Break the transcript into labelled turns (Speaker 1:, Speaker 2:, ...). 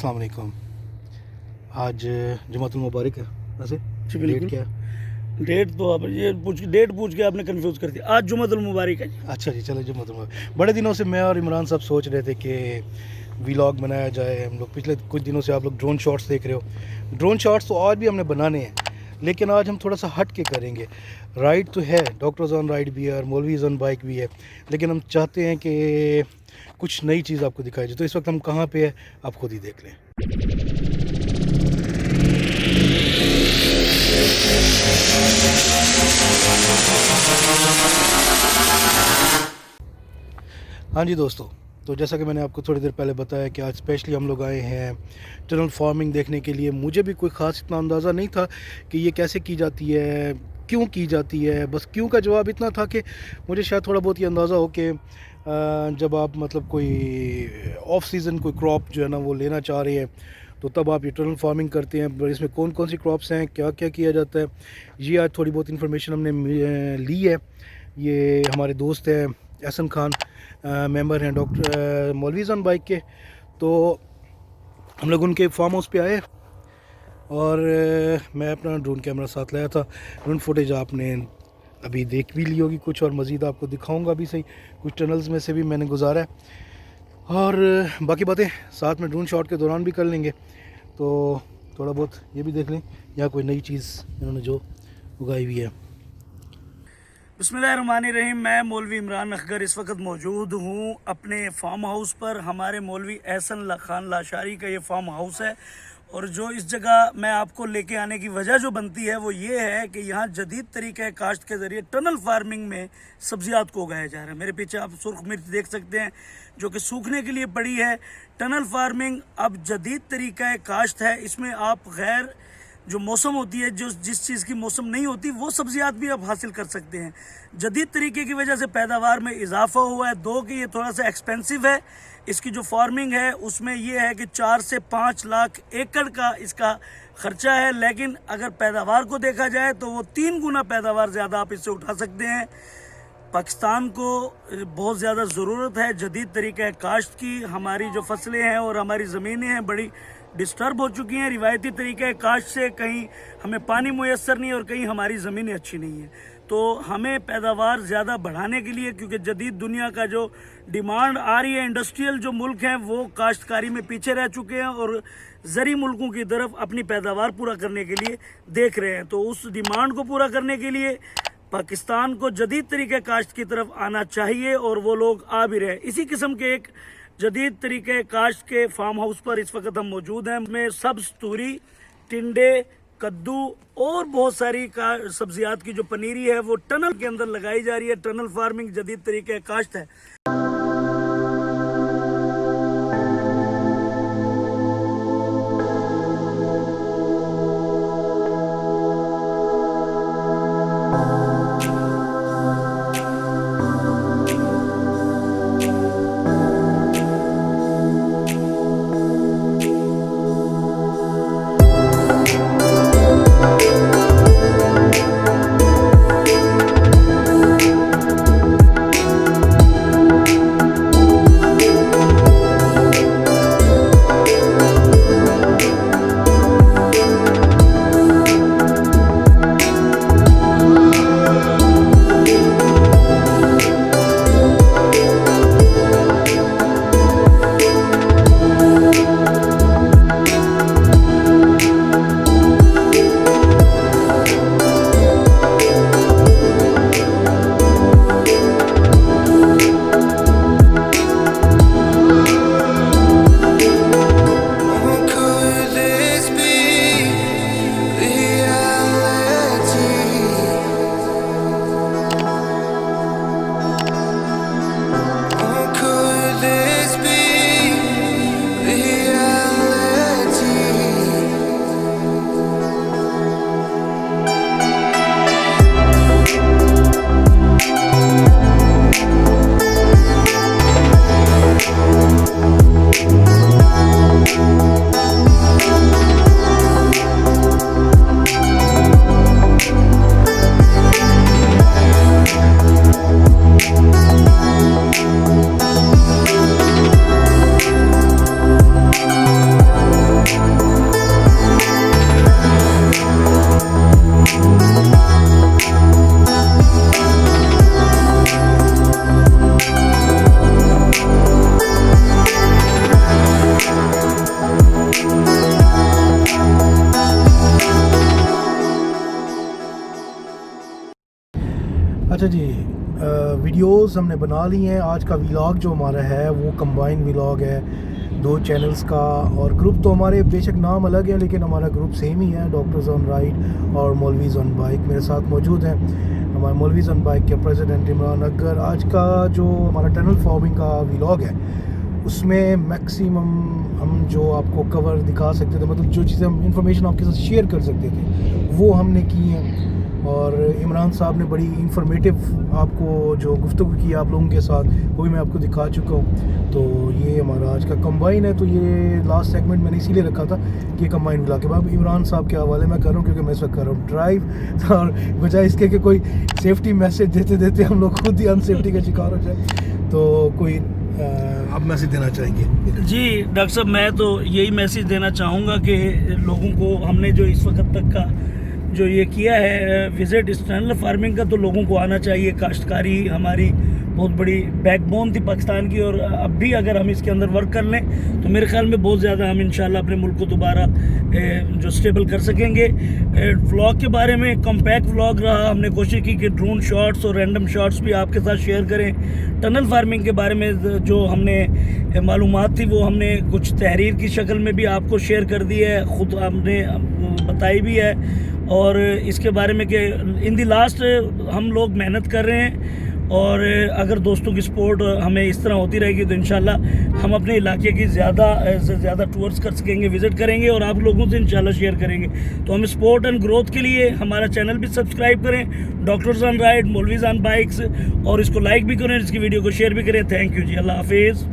Speaker 1: अस्सलाम वालेकुम। आज जुमातुल मुबारक है वैसे
Speaker 2: जी
Speaker 1: डेट
Speaker 2: बिल्कुल।
Speaker 1: क्या है?
Speaker 2: डेट तो आप ये डेट पूछ के आपने कंफ्यूज कर दिया। आज जुमातुल मुबारक है जी।
Speaker 1: अच्छा जी, चलो जुमातुल मुबारक। बड़े दिनों से मैं और इमरान साहब सोच रहे थे कि व्लॉग बनाया जाए। हम लोग पिछले कुछ दिनों से आप लोग ड्रोन शॉट्स देख रहे हो। ड्रोन शॉट्स तो और भी हमने बनाने हैं, लेकिन आज हम थोड़ा सा हट के करेंगे। राइड तो है, डॉक्टर्स ऑन राइड भी है और मौलवीज़ ऑन बाइक भी है, लेकिन हम चाहते हैं कि कुछ नई चीज़ आपको दिखाई जाए। तो इस वक्त हम कहाँ पे है आप खुद ही देख लें। हाँ जी दोस्तों, तो जैसा कि मैंने आपको थोड़ी देर पहले बताया कि आज स्पेशली हम लोग आए हैं टनल फार्मिंग देखने के लिए। मुझे भी कोई ख़ास इतना अंदाज़ा नहीं था कि ये कैसे की जाती है, क्यों की जाती है। बस क्यों का जवाब इतना था कि मुझे शायद थोड़ा बहुत ये अंदाज़ा हो कि जब आप मतलब कोई ऑफ सीज़न कोई क्रॉप जो है ना वो लेना चाह रहे हैं, तो तब आप ये टनल फार्मिंग करते हैं। पर इसमें कौन कौन सी क्रॉप्स हैं, क्या क्या किया जाता है, ये आज थोड़ी बहुत इन्फॉर्मेशन हमने ली है। ये हमारे दोस्त हैं एहसन खान, मेंबर हैं डॉक्टर मौलवीज़ ऑन बाइक के। तो हम लोग उनके फार्म हाउस पे आए और मैं अपना ड्रोन कैमरा साथ लाया था। ड्रोन फुटेज आपने अभी देख भी ली होगी कुछ, और मज़ीद आपको दिखाऊंगा भी सही। कुछ टनल्स में से भी मैंने गुजारा है और बाकी बातें साथ में ड्रोन शॉट के दौरान भी कर लेंगे। तो थोड़ा बहुत ये भी देख लें यहाँ कोई नई चीज़ इन्होंने जो उगाई हुई है।
Speaker 2: बिस्मिल्लाहिर्रहमानिर्रहीम। मैं मौलवी इमरान अखगर इस वक्त मौजूद हूँ अपने फार्म हाउस पर। हमारे मौलवी एहसन खान लाशारी का ये फार्म हाउस है। और जो इस जगह मैं आपको लेके आने की वजह जो बनती है वो ये है कि यहाँ जदीद तरीक़े काश्त के ज़रिए टनल फार्मिंग में सब्जियात को उगाया जा रहा है। मेरे पीछे आप सुर्ख मिर्च देख सकते हैं जो कि सूखने के लिए पड़ी है। टनल फार्मिंग अब जदीद तरीक़ा काश्त है। इसमें आप गैर जो मौसम होती है, जो जिस चीज़ की मौसम नहीं होती, वो सब्जियात भी आप हासिल कर सकते हैं। जदीद तरीके की वजह से पैदावार में इजाफा हुआ है। दो कि ये थोड़ा सा एक्सपेंसिव है। इसकी जो फार्मिंग है उसमें ये है कि 4 से 5 लाख एकड़ का इसका ख़र्चा है, लेकिन अगर पैदावार को देखा जाए तो वो 3 गुना पैदावार ज़्यादा आप इससे उठा सकते हैं। पाकिस्तान को बहुत ज़्यादा ज़रूरत है जदीद तरीक़ा काश्त की। हमारी जो फसलें हैं और हमारी ज़मीनें हैं बड़ी डिस्टर्ब हो चुकी हैं रिवायती तरीक़ा काश्त से। कहीं हमें पानी मुयस्सर नहीं और कहीं हमारी ज़मीनें अच्छी नहीं हैं। तो हमें पैदावार ज़्यादा बढ़ाने के लिए, क्योंकि जदीद दुनिया का जो डिमांड आ रही है, इंडस्ट्रियल जो मुल्क हैं वो काश्तकारी में पीछे रह चुके हैं और ज़री मुल्कों की तरफ अपनी पैदावार पूरा करने के लिए देख रहे हैं। तो उस डिमांड को पूरा करने के लिए पाकिस्तान को जदीद तरीक़े काश्त की तरफ आना चाहिए और वो लोग आ भी रहे। इसी किस्म के एक जदीद तरीक़े काश्त के फार्म हाउस पर इस वक्त हम मौजूद हैं। में सब्ज़ तूरी, टिंडे, कद्दू और बहुत सारी सब्जियात की जो पनीरी है वो टनल के अंदर लगाई जा रही है। टनल फार्मिंग जदीद तरीक़े काश्त है।
Speaker 1: अच्छा जी, वीडियोस हमने बना ली हैं। आज का व्लॉग जो हमारा है वो कंबाइन व्लॉग है 2 चैनल्स का, और ग्रुप तो हमारे बेशक नाम अलग है लेकिन हमारा ग्रुप सेम ही है, डॉक्टर्स ऑन राइड और मौलवीज़ ऑन बाइक। मेरे साथ मौजूद हैं हमारे मौलवीज़ ऑन बाइक के प्रेसिडेंट इमरान अकबर। आज का जो हमारा टनल फार्मिंग का व्लॉग है उसमें मैक्सिमम हम जो आपको कवर दिखा सकते थे, मतलब जो चीज़ें हम इंफॉर्मेशन आपके साथ शेयर कर सकते थे वो हमने की हैं। और इमरान साहब ने बड़ी इंफॉर्मेटिव आपको जो गुफ्तगू की आप लोगों के साथ वो भी मैं आपको दिखा चुका हूँ। तो ये हमारा आज का कंबाइन है। तो ये लास्ट सेगमेंट मैंने इसीलिए रखा था कि कंबाइन मिला के बाद इमरान साहब के हवाले मैं कर रहा हूँ, क्योंकि मैं इस वक्त कर रहा हूँ ड्राइव, और बजाय इसके कि कोई सेफ्टी मैसेज देते देते हम लोग खुद ही अनसेफ्टी का शिकार हो जाए। तो कोई आप मैसेज देना चाहेंगे?
Speaker 2: जी डॉक्टर साहब, मैं तो यही मैसेज देना चाहूँगा कि लोगों को हमने जो इस वक्त तक का जो ये किया है विज़िट इस टनल फार्मिंग का, तो लोगों को आना चाहिए। काश्तकारी हमारी बहुत बड़ी बैकबोन थी पाकिस्तान की, और अब भी अगर हम इसके अंदर वर्क कर लें तो मेरे ख्याल में बहुत ज़्यादा हम इंशाल्लाह अपने मुल्क को दोबारा जो स्टेबल कर सकेंगे। व्लॉग के बारे में कॉम्पैक्ट व्लॉग रहा, हमने कोशिश की कि ड्रोन शॉट्स और रैंडम शॉट्स भी आपके साथ शेयर करें। टनल फार्मिंग के बारे में जो हमने मालूमात थी वो हमने कुछ तहरीर की शक्ल में भी आपको शेयर कर दी है, ख़ुद हमने बताई भी है। और इसके बारे में कि इन दी लास्ट हम लोग मेहनत कर रहे हैं, और अगर दोस्तों की सपोर्ट हमें इस तरह होती रहेगी तो इंशाल्लाह हम अपने इलाके की ज़्यादा से ज़्यादा टूर्स कर सकेंगे, विज़िट करेंगे और आप लोगों से इंशाल्लाह शेयर करेंगे। तो हम सपोर्ट एंड ग्रोथ के लिए हमारा चैनल भी सब्सक्राइब करें, डॉक्टर्स ऑन राइड, मौलवीज़ ऑन बाइक्स, और इसको लाइक भी करें, इसकी वीडियो को शेयर भी करें। थैंक यू जी, अल्लाह हाफिज़।